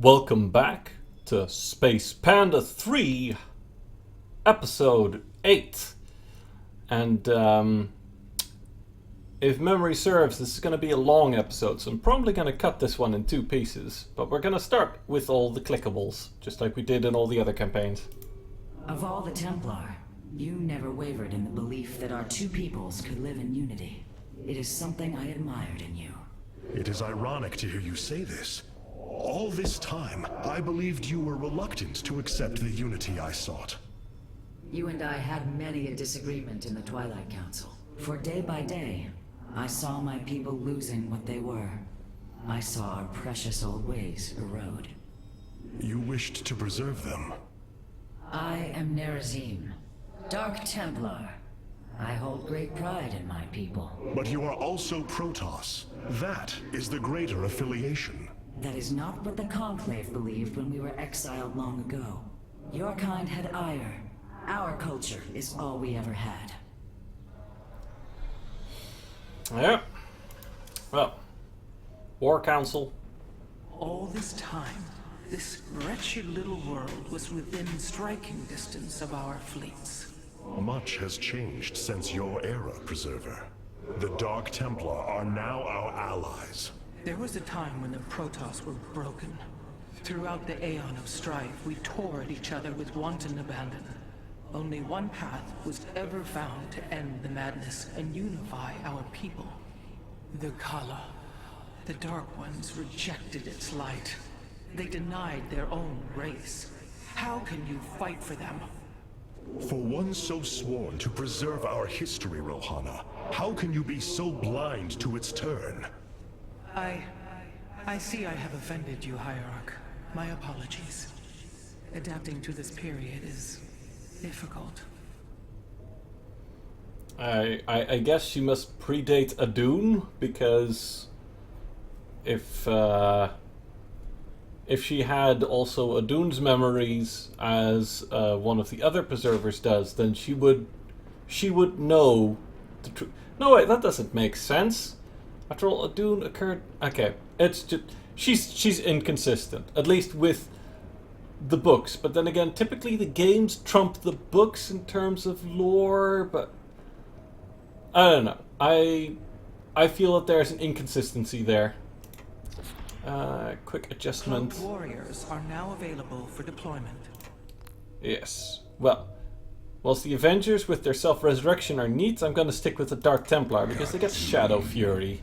Welcome back to Space Panda 3, Episode 8. And if memory serves, this is going to be a long episode, so I'm probably going to cut this one in two pieces. But we're going to start with all the clickables, just like we did in all the other campaigns. Of all the Templar, you never wavered in the belief that our two peoples could live in unity. It is something I admired in you. It is ironic to hear you say this. All this time, I believed you were reluctant to accept the unity I sought. You and I had many a disagreement in the Twilight Council. For day by day, I saw my people losing what they were. I saw our precious old ways erode. You wished to preserve them. I am Nerazim, Dark Templar. I hold great pride in my people. But you are also Protoss. That is the greater affiliation. That is not what the Conclave believed when we were exiled long ago. Your kind had ire. Our culture is all we ever had. Yeah. Well, War Council. All this time, this wretched little world was within striking distance of our fleets. Much has changed since your era, Preserver. The Dark Templar are now our allies. There was a time when the Protoss were broken. Throughout the aeon of strife, we tore at each other with wanton abandon. Only one path was ever found to end the madness and unify our people. The Kala. The Dark Ones rejected its light. They denied their own race. How can you fight for them? For one so sworn to preserve our history, Rohana, how can you be so blind to its turn? I see I have offended you, Hierarch. My apologies. Adapting to this period is difficult. I guess she must predate Adun, because if she had also Adun's memories as one of the other preservers does, then she would know the truth. No, wait, that doesn't make sense. After all, Adun occurred. Okay, it's just she's inconsistent, at least with the books. But then again, typically the games trump the books in terms of lore. But I don't know. I feel that there's an inconsistency there. Quick adjustment. Cloaked warriors are now available for deployment. Yes. Well, whilst the Avengers with their self-resurrection are neat, I'm going to stick with the Dark Templar because they get Shadow Fury.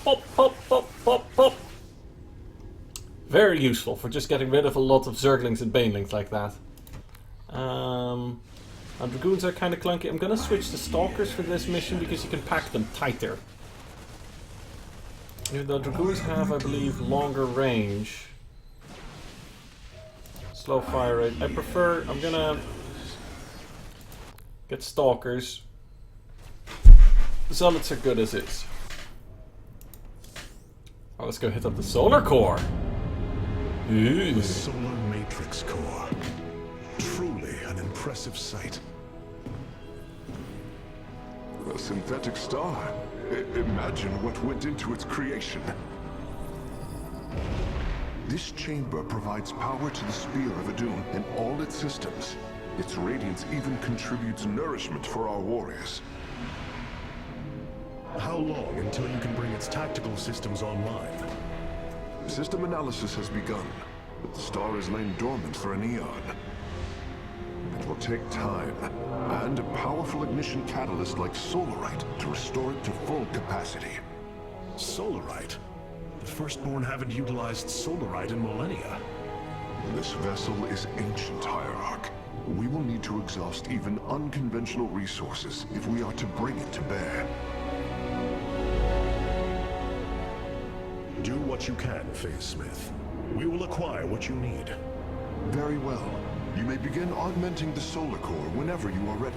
Pop, pop, pop, pop, pop. Very useful for just getting rid of a lot of Zerglings and Banelings like that. And Dragoons are kind of clunky. I'm going to switch to Stalkers for this mission because you can pack them tighter. Even though Dragoons have, I believe, longer range. Slow fire rate. I'm gonna get Stalkers. Zealots are good as is. Oh, let's go hit up the Solar Core. Ooh. The Solar Matrix Core. Truly an impressive sight. A synthetic star. Imagine what went into its creation. This chamber provides power to the Spear of Adun and all its systems. Its radiance even contributes nourishment for our warriors. How long until you can bring its tactical systems online? System analysis has begun, but the star has lain dormant for an eon. It will take time, and a powerful ignition catalyst like Solarite to restore it to full capacity. Solarite? The Firstborn haven't utilized Solarite in millennia. This vessel is ancient, Hierarch. We will need to exhaust even unconventional resources if we are to bring it to bear. Do what you can, Phase Smith. We will acquire what you need. Very well. You may begin augmenting the Solar Core whenever you are ready.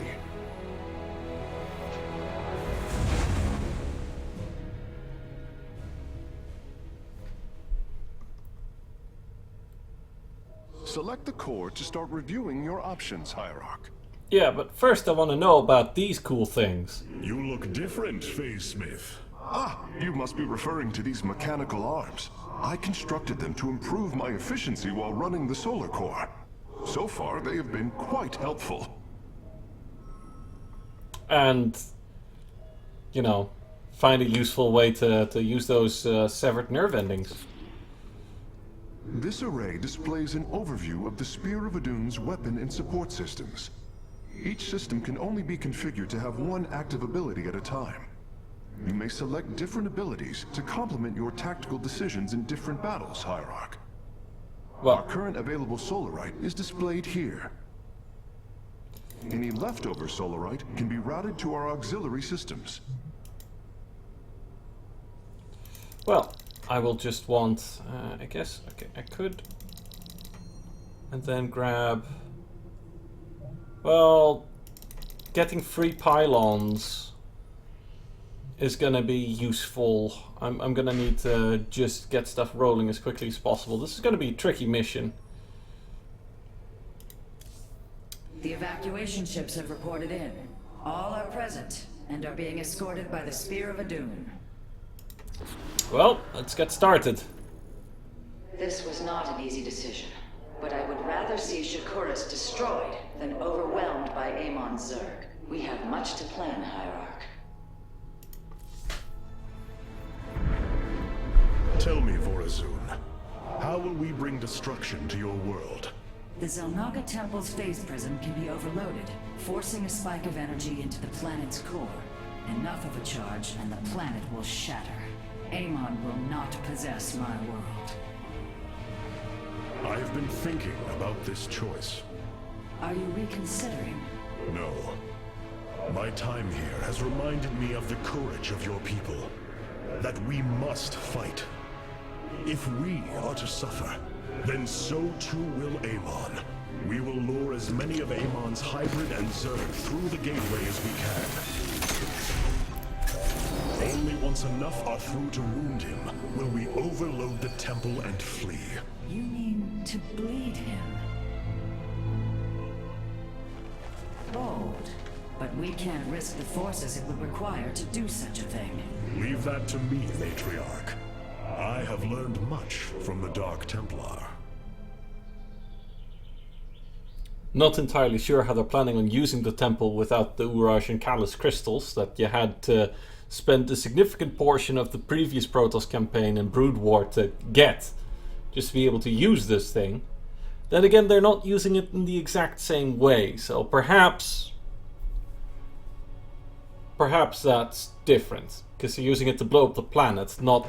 Select the core to start reviewing your options, Hierarch. Yeah, but first I want to know about these cool things. You look different, Phase Smith. Ah, you must be referring to these mechanical arms. I constructed them to improve my efficiency while running the solar core. So far, they have been quite helpful. And, you know, find a useful way to use those severed nerve endings. This array displays an overview of the Spear of Adun's weapon and support systems. Each system can only be configured to have one active ability at a time. You may select different abilities to complement your tactical decisions in different battles, Hierarch. Well, Our current available Solarite is displayed here. Any leftover Solarite can be routed to our auxiliary systems. well, I will just want, I guess, okay, I could, and then grab, well, getting free pylons is gonna be useful. I'm gonna need to just get stuff rolling as quickly as possible. This is gonna be a tricky mission. The evacuation ships have reported in. All are present and are being escorted by the Spear of Adun. Well, let's get started. This was not an easy decision, but I would rather see Shakuras destroyed than overwhelmed by Amon's Zerg. We have much to plan, Hierarch. Tell me, Vorazun, how will we bring destruction to your world? The Zelnaga Temple's phase prism can be overloaded, forcing a spike of energy into the planet's core. Enough of a charge and the planet will shatter. Amon will not possess my world. I have been thinking about this choice. Are you reconsidering? No. My time here has reminded me of the courage of your people. That we must fight. If we are to suffer, then so too will Amon. We will lure as many of Amon's hybrid and Zerg through the gateway as we can. Only once enough are through to wound him will we overload the temple and flee. You mean to bleed him? Bold. But we can't risk the forces it would require to do such a thing. Leave that to me, Matriarch. I have learned much from the Dark Templar. Not entirely sure how they're planning on using the temple without the Uraj and Callus crystals that you had to spend a significant portion of the previous Protoss campaign in Brood War to get, just to be able to use this thing. Then again, they're not using it in the exact same way, so perhaps that's different, because they're using it to blow up the planet, not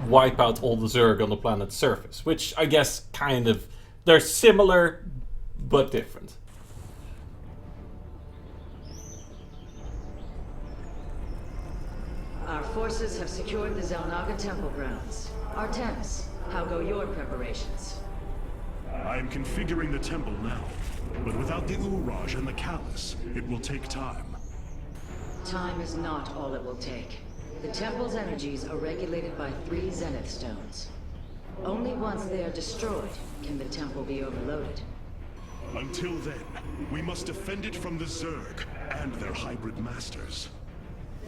wipe out all the Zerg on the planet's surface, which I guess kind of, they're similar but different. Our forces have secured the Zelnaga Temple grounds. Artemis, how go your preparations? I am configuring the temple now, but without the Uraj and the Callus, it will take time. Time is not all it will take. The temple's energies are regulated by 3 Zenith stones. Only once they are destroyed can the temple be overloaded. Until then, we must defend it from the Zerg and their hybrid masters.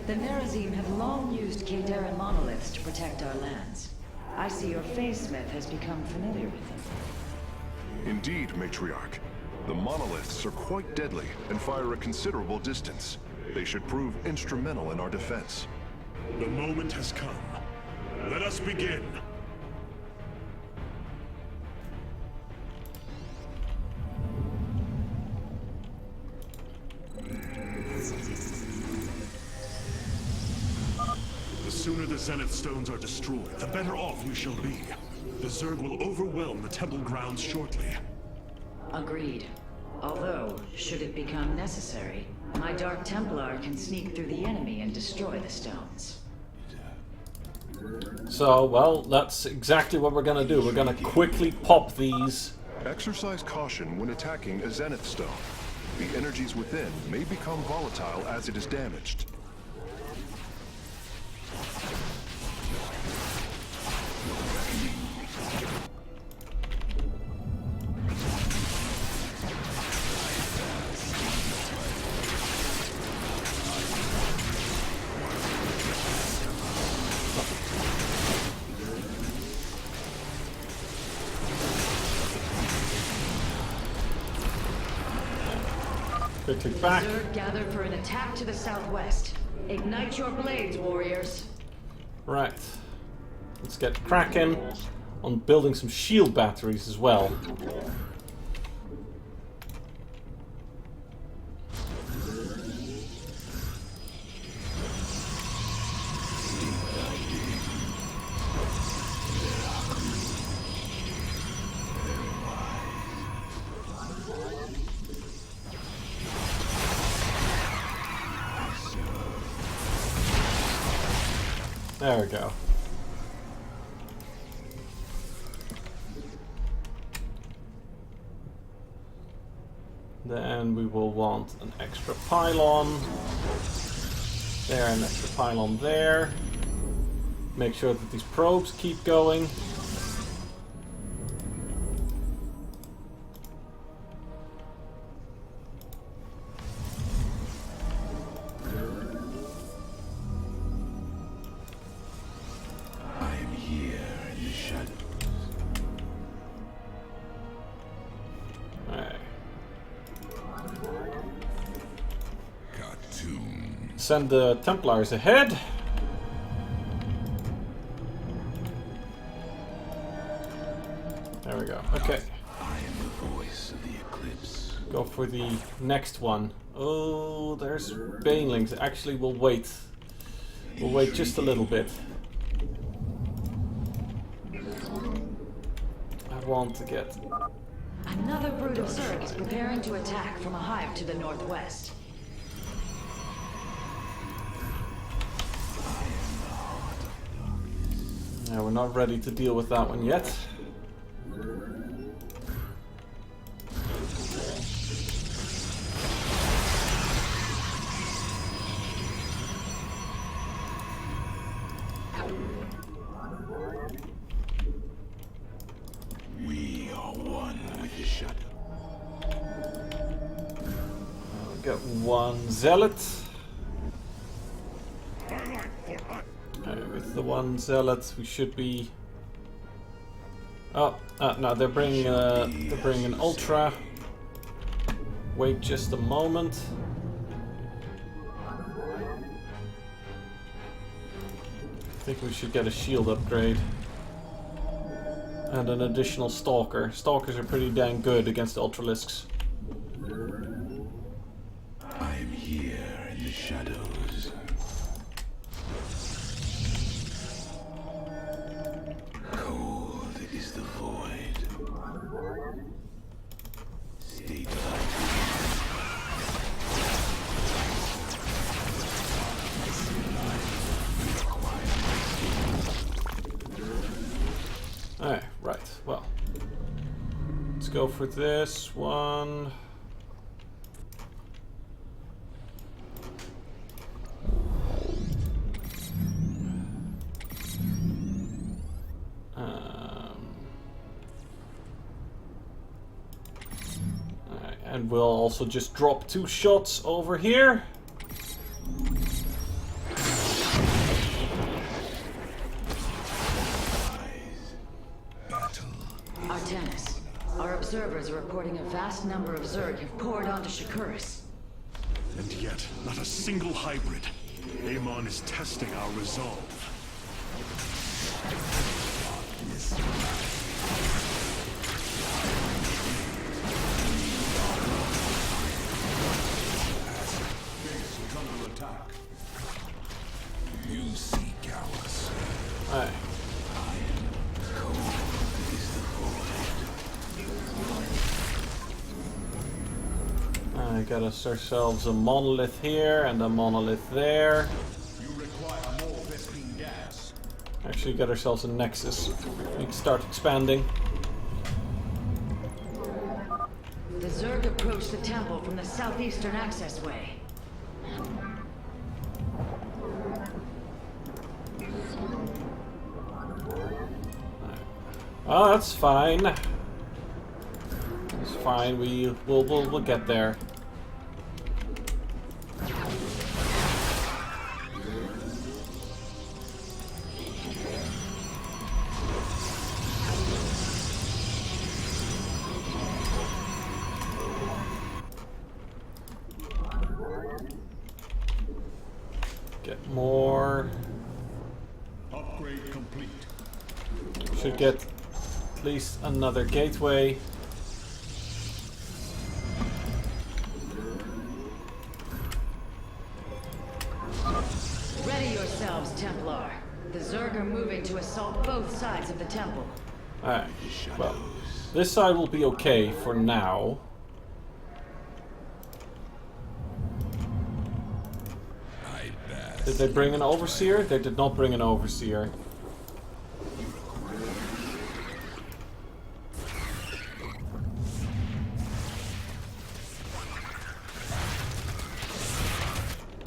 The Nerazim have long used Kadaran monoliths to protect our lands. I see your Phasesmith has become familiar with them. Indeed, Matriarch. The monoliths are quite deadly and fire a considerable distance. They should prove instrumental in our defense. The moment has come. Let us begin. The sooner the Zenith stones are destroyed, the better off we shall be. The Zerg will overwhelm the temple grounds shortly. Agreed. Although, should it become necessary, my Dark Templar can sneak through the enemy and destroy the stones. So, well, that's exactly what we're gonna do. We're gonna quickly pop these. Exercise caution when attacking a Zenith stone. The energies within may become volatile as it is damaged. quickly back. Zerg gathered for an attack to the southwest. Ignite your blades, warriors. Right. Let's get cracking on building some shield batteries as well. There we go. Then we will want an extra pylon. There, an extra pylon there. Make sure that these probes keep going. Send the Templars ahead. There we go. Okay. I am the voice of the eclipse. Go for the next one. Oh, there's banelings. Actually, we'll wait. We'll wait just a little bit. I want to get... Another brood of Zerg is preparing to attack from a hive to the northwest. Yeah, we're not ready to deal with that one yet. We are one with the shadow. We got one zealot. With the one zealot, we should be. Oh, no, they're bringing an ultra. Wait just a moment. I think we should get a shield upgrade and an additional stalker. Stalkers are pretty dang good against ultralisks. I am here in the shadows. Alright, right, well. Let's go for this one. Alright, and we'll also just drop 2 shots over here. Our observers are reporting a vast number of Zerg have poured onto Shakuris. And yet, not a single hybrid. Amon is testing our resolve. Under attack. You seek ours. Alright. Got us ourselves a monolith here and a monolith there. You require more Vespene gas. Actually got ourselves a nexus. We can start expanding. The Zerg approach the temple from the southeastern access way. Oh, that's fine. It's fine. We'll get there. get at least another gateway. Ready yourselves, Templar. The Zerg are moving to assault both sides of the temple. Alright, well, this side will be okay for now. Did they bring an overseer? They did not bring an overseer.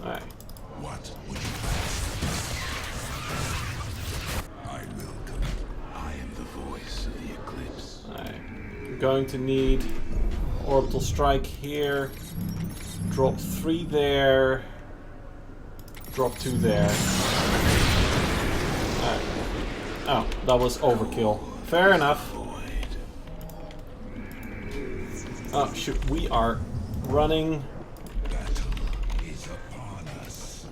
Alright. What would you ask? I will come. I am the voice of the eclipse. Alright. We're going to need orbital strike here. Drop 3 there. Drop 2 there. Alright. Oh, that was overkill. Fair enough. Oh shoot, we are running. Battle is upon us.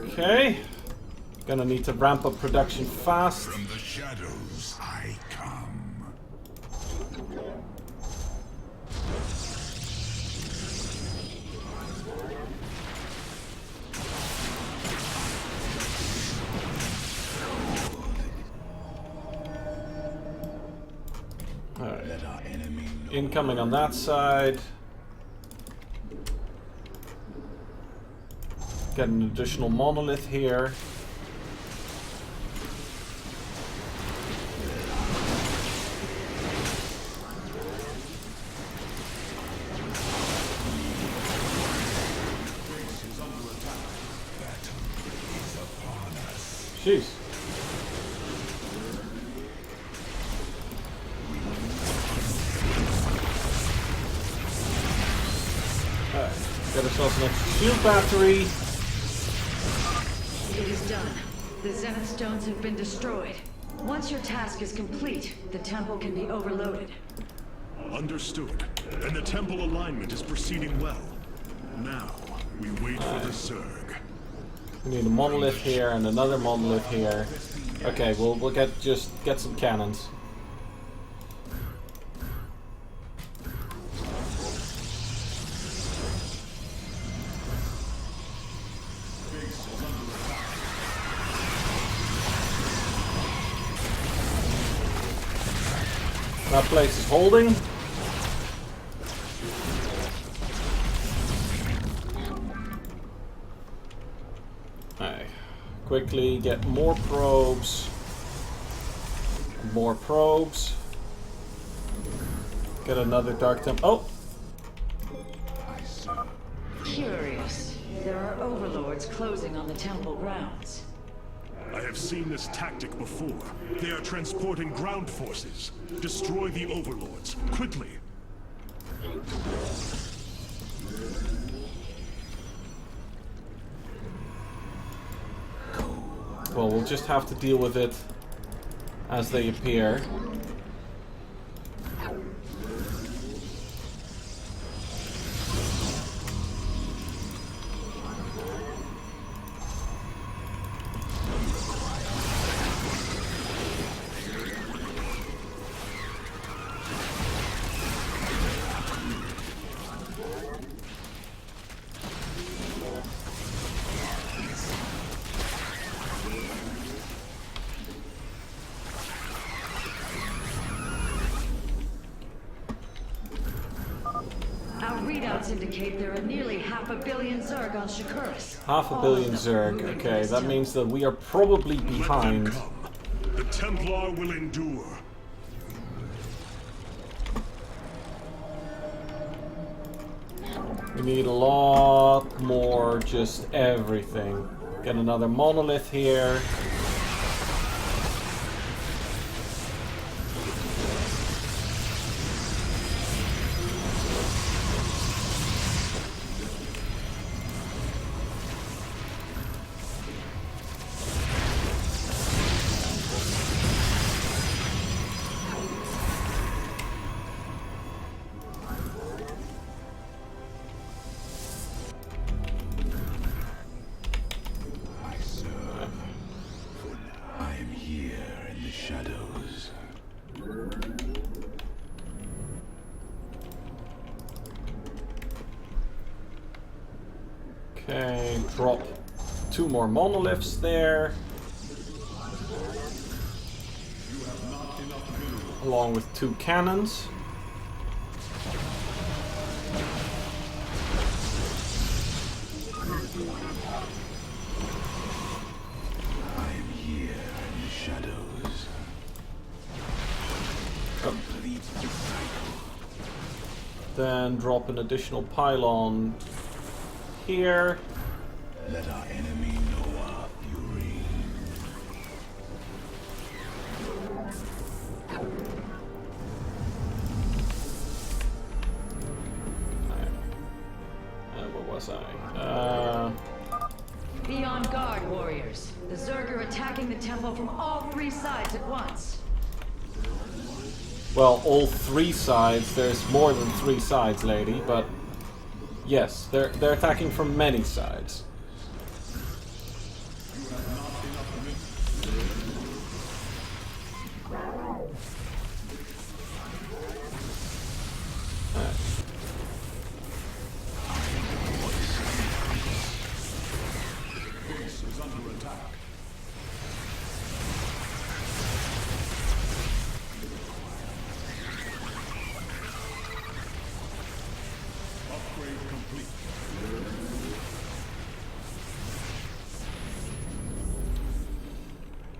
Okay. Gonna need to ramp up production fast. From the shadows I come. Alright. Let our enemy know. Incoming on that side. Get an additional monolith here. Jeez. Alright, get ourselves an extra shield battery. It is done. The Zenith Stones have been destroyed. Once your task is complete, the temple can be overloaded. Understood. And the temple alignment is proceeding well. Now, we wait for the Zerg. We need a monolith here and another monolith here. Okay, we'll get some cannons. That place is holding. Alright. Quickly get more probes. More probes. Get another dark temp. Oh! Curious. There are overlords closing on the temple grounds. I have seen this tactic before. They are transporting ground forces. Destroy the overlords, quickly. Well, we'll just have to deal with it as they appear. Our readouts indicate there are nearly 500 million Zerg on Shakuras. 500 million Zerg. Okay, that means that we are probably Let them behind. come. The Templar will endure. We need a lot more, just everything. Get another monolith here. Okay, drop 2 more monoliths there. Along with 2 cannons. I am here in the shadows. Complete the cycle. Then drop an additional pylon here. Let our enemy know our fury. What was I? Be on guard, warriors. The Zerg are attacking the temple from all 3 sides at once. Well, all 3 sides. There's more than 3 sides, lady, but yes, they're attacking from many sides.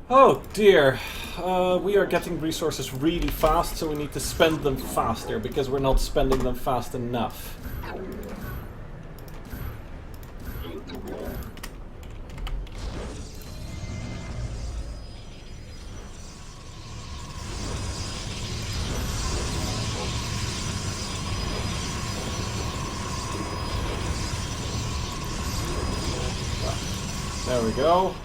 Oh dear, we are getting resources really fast, so we need to spend them faster, because we're not spending them fast enough. There we go.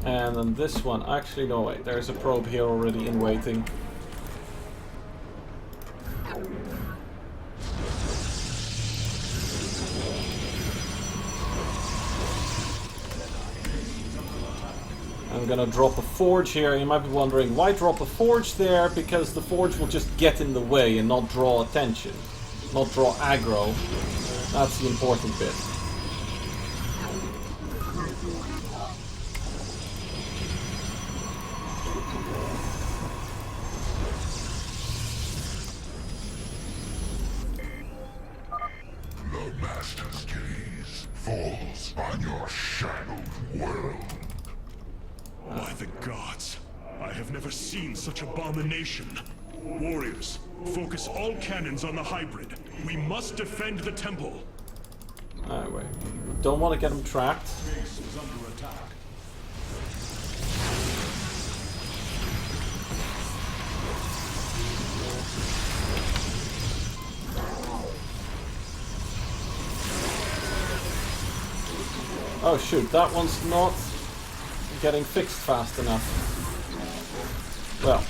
And then this one, actually no wait, there's a probe here already in waiting. I'm gonna drop a forge here. You might be wondering, why drop a forge there? Because the forge will just get in the way and not draw attention. Not draw aggro. That's the important bit. Master's gaze falls on your shadowed world. By the gods, I have never seen such abomination. Warriors, focus all cannons on the hybrid. We must defend the temple. Anyway, don't want to get them trapped. Base is under attack. Oh shoot, that one's not getting fixed fast enough. Well.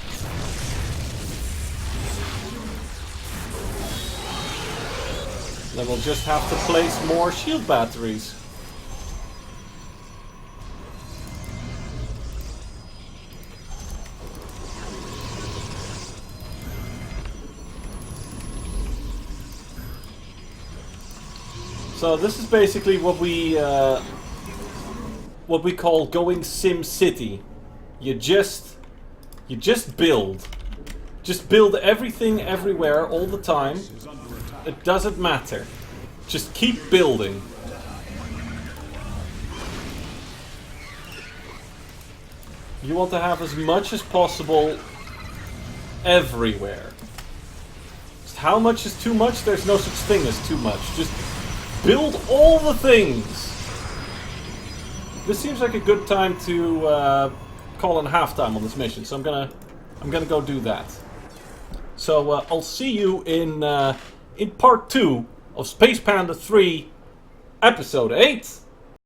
Then we'll just have to place more shield batteries. So this is basically what we call going Sim City. You just build. Just build everything everywhere all the time. It doesn't matter. Just keep building. You want to have as much as possible everywhere. Just how much is too much? There's no such thing as too much. Just build all the things. This seems like a good time to call in halftime on this mission, so I'm gonna go do that. So I'll see you in part 2 of Space Panda 3, Episode 8.